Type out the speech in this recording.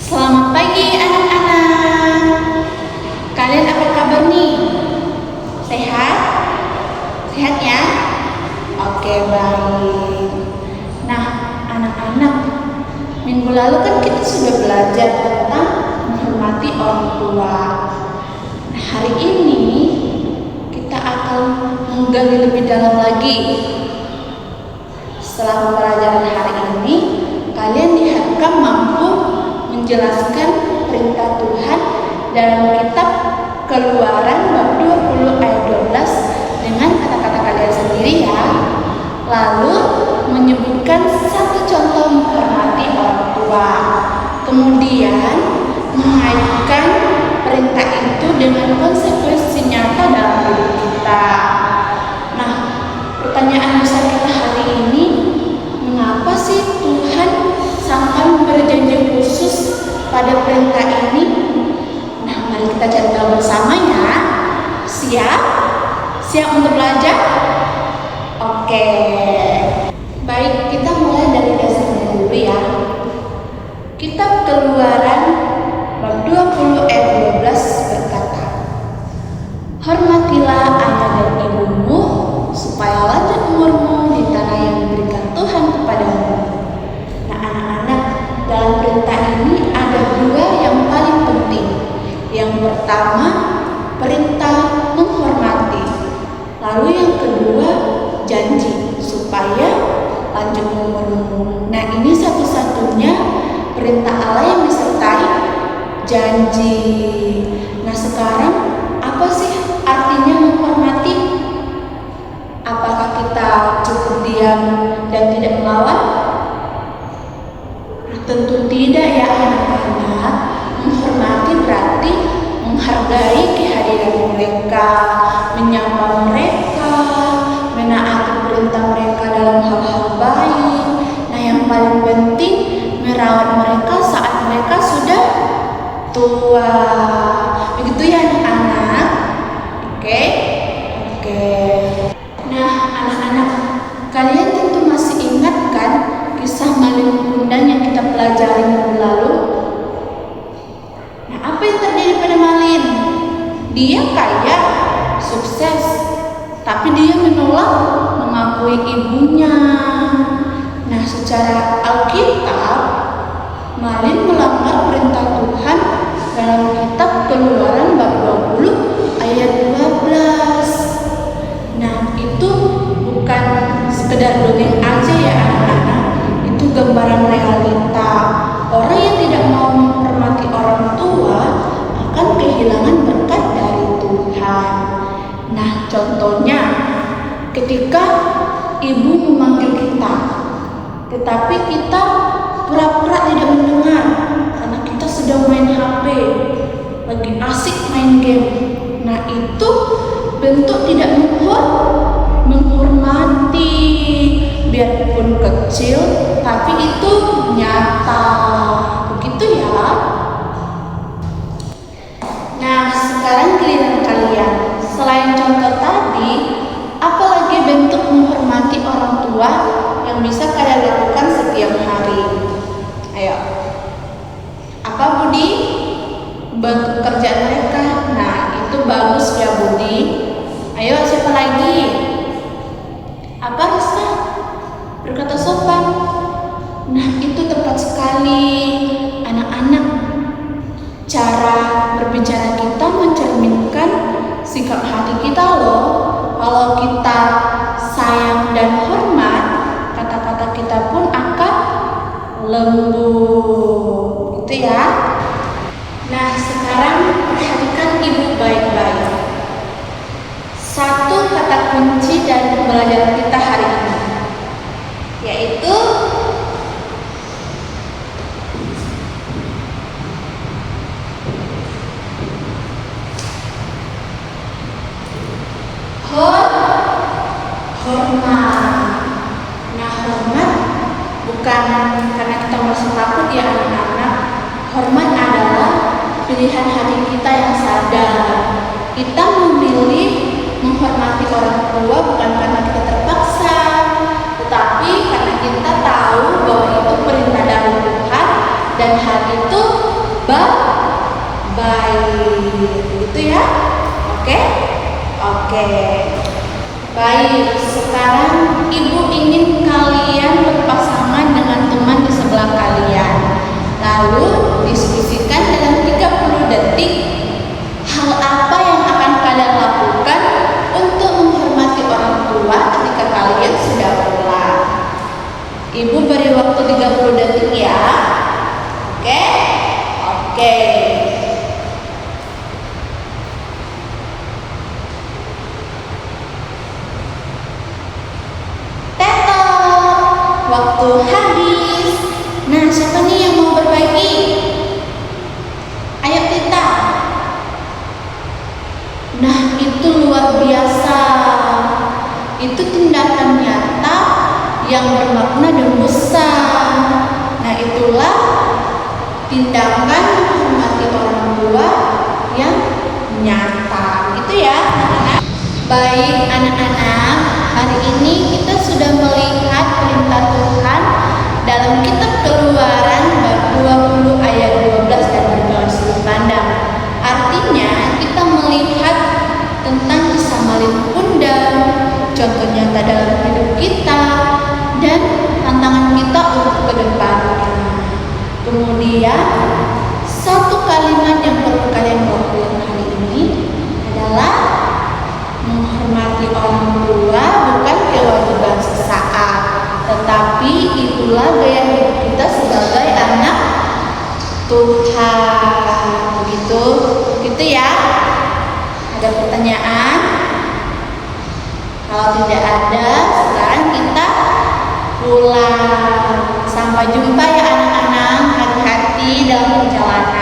Selamat pagi anak-anak. Kalian apa kabar nih? Sehat? Sehat ya? Oke, baik. Nah, anak-anak, minggu lalu kan kita sudah belajar tentang menghormati orang tua. Nah, hari ini kita akan menggali lebih dalam lagi. Setelah pembelajaran hari ini, kalian diharapkan mampu menjelaskan perintah Tuhan dalam kitab Keluaran bab 20 ayat 12 dengan kata-kata kalian sendiri ya. Lalu menyebutkan satu contoh menghormati orang tua. Kemudian mengaitkan perintah itu dengan konsekuensi nyata dalam hidup kita. Nah, pertanyaan besar kita hari ini, mengapa sih Tuhan sampai memberi janji khusus pada perintah ini? Nah, mari kita cari tahu bersama ya. Siap? Siap untuk belajar? Oke. Baik, kita mulai dari dasarnya dulu ya. Kitab Keluaran bab 20 ayat 12 berkata, "Hormatilah ayah dan ibumu, supaya lanjut umurmu di tanah yang diberikan Tuhan kepadamu." Nah, anak-anak, dalam perintah ini ada dua yang paling penting. Yang pertama, perintah menghormati. Lalu yang kedua, janji supaya lanjut umurmu. Nah, ini satu-satunya perintah Allah yang disertai janji. Nah, sekarang apa sih artinya menghormati? Apakah kita cukup diam dan tidak melawan? Tentu tidak ya anak-anak. Menghormati berarti menghargai kehadiran mereka, menyapa mereka, menaati perintah mereka dalam hal-hal baik. Nah, yang paling penting merawat mereka saat mereka sudah tua. Begitu ya anak-anak? Oke? Nah, anak-anak, kalian tentu masih ingat kan kisah Malin Kundang yang kita pelajari minggu lalu? Nah, apa yang terjadi pada Malin? Dia kaya, sukses, tapi dia menolak mengakui ibunya. Nah, secara Alkitab, Malin melanggar perintah Tuhan dalam kitab Keluaran bab 20 ayat 12. Nah, itu bukan sekedar dongeng aja ya anak-anak. Itu gambaran realita. Orang yang tidak mau menghormati orang tua akan kehilangan berkat dari Tuhan. Nah, contohnya ketika ibu memanggil kita, tetapi kita pura-pura tidak mendengar karena kita sedang main HP, lagi asik main game. Nah, itu bentuk tidak menghormati, biarpun kecil, tapi itu nyata. Begitu ya. Nah, sekarang giliran kalian. Selain contoh tadi, apalagi bentuk menghormati orang tua yang bisa kalian lakukan setiap hari? Ayo. Apa Budi? Bantu kerjaan mereka. Nah, itu bagus ya Budi. Ayo, siapa lagi? Apa Risa? Berkata sopan. Nah, itu tepat sekali. Anak-anak, cara berbicara kita mencerminkan sikap hati kita loh. Kalau kita sayang dan hormat, kata-kata kita pun akan lembut. Gitu ya. Nah, sekarang perhatikan ibu baik-baik. Satu kata kunci dari pembelajaran kita hari ini, yaitu hormat. Nah, hormat bukan karena kita merasa takut ya anak-anak. Hormat adalah pilihan hati kita yang sadar. Kita memilih menghormati orang tua bukan karena kita terpaksa, tetapi karena kita tahu bahwa itu perintah dari Tuhan dan hal itu baik. Gitu ya. Oke? Oke. Baik, sekarang Ibu ingin kalian berpasangan dengan teman di sebelah kalian. Lalu diskusikan dalam 30 detik hal apa yang akan kalian lakukan untuk menghormati orang tua ketika kalian sudah pulang. Ibu beri waktu 30 detik ya. Oke? Oke. Waktu habis. Nah, siapa nih yang mau berbagi? Ayo kita. Nah, itu luar biasa. Itu tindakan nyata yang bermakna dan besar. Nah, itulah tindakan menghormati orang tua yang nyata. Gitu ya, anak-anak. Baik, anak-anak, hari ini kita sudah melihat perintah Tuhan dalam kitab Keluaran bab 20 ayat 12 dan berbalas sudut pandang. Artinya kita melihat tentang kisah Malin Kundang, contoh nyata dalam hidup kita dan tantangan kita untuk ke depannya. Kemudian satu kalimat yang perlu kalian lakukan hari ini adalah menghormati orang tua bukan kewajiban sesaat, tetapi itulah gaya hidup kita sebagai anak Tuhan. Begitu ya. Ada pertanyaan? Kalau tidak ada, sekarang kita pulang. Sampai jumpa ya anak-anak. Hati-hati dalam perjalanan.